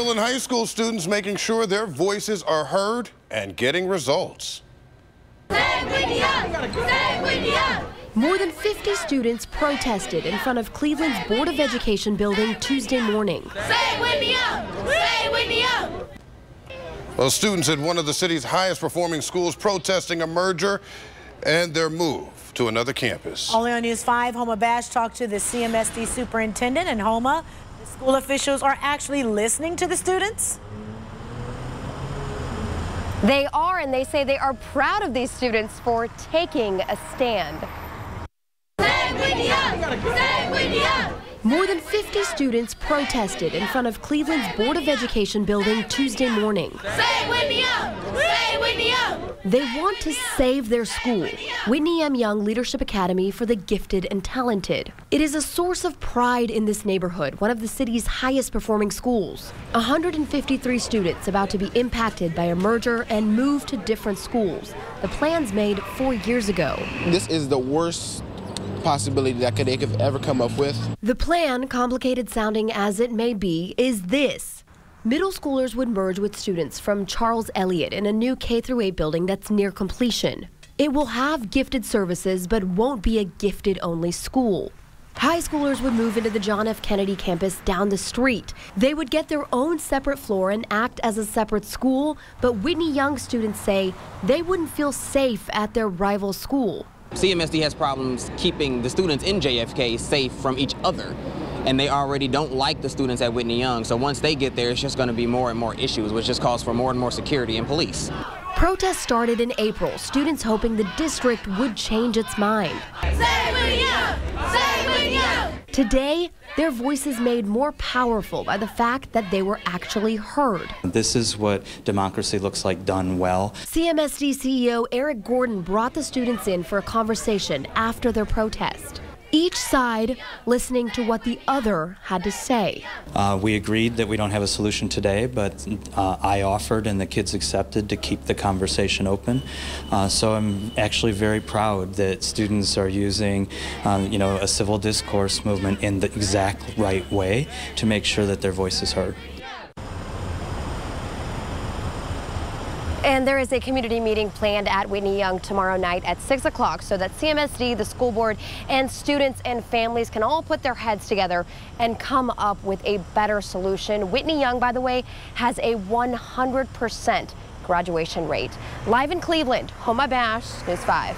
Cleveland high school students making sure their voices are heard and getting results. Say Whitney Young! Say Whitney Young! More than 50 students protested in front of Cleveland's Board of Education building Tuesday morning. Say Whitney Young! Say Whitney Young! Well, students at one of the city's highest performing schools protesting a merger and their move to another campus. Only on News 5, Homa Bash talked to the CMSD superintendent, and Homa, the school officials are actually listening to the students. They are, and they say they are proud of these students for taking a stand. Say Whitney Young! Say Whitney Young! More than 50 students protested in front of Cleveland's Board of Education building Tuesday morning. Say Whitney Young! Say Whitney Young! They want to save their school, Whitney Young Leadership Academy for the gifted and talented. It is a source of pride in this neighborhood, one of the city's highest performing schools. 153 students about to be impacted by a merger and move to different schools. The plans made 4 years ago. This is the worst possibility that they could ever come up with. The plan, complicated sounding as it may be, is this. Middle schoolers would merge with students from Charles Elliott in a new K-8 building that's near completion. It will have gifted services but won't be a gifted-only school. High schoolers would move into the John F. Kennedy campus down the street. They would get their own separate floor and act as a separate school, but Whitney Young students say they wouldn't feel safe at their rival school. CMSD has problems keeping the students in JFK safe from each other, and they already don't like the students at Whitney Young. So once they get there, it's just going to be more and more issues, which just calls for more and more security and police. Protests started in April, students hoping the district would change its mind. Say Whitney Young! Say Whitney Young! Today, their voices made more powerful by the fact that they were actually heard. This is what democracy looks like done well. CMSD CEO Eric Gordon brought the students in for a conversation after their protest. Each side listening to what the other had to say. We agreed that we don't have a solution today, but I offered and the kids accepted to keep the conversation open. So I'm actually very proud that students are using a civil discourse movement in the exact right way to make sure that their voice is heard. And there is a community meeting planned at Whitney Young tomorrow night at 6 o'clock so that CMSD, the school board, and students and families can all put their heads together and come up with a better solution. Whitney Young, by the way, has a 100% graduation rate. Live in Cleveland, Homa Bash, News 5.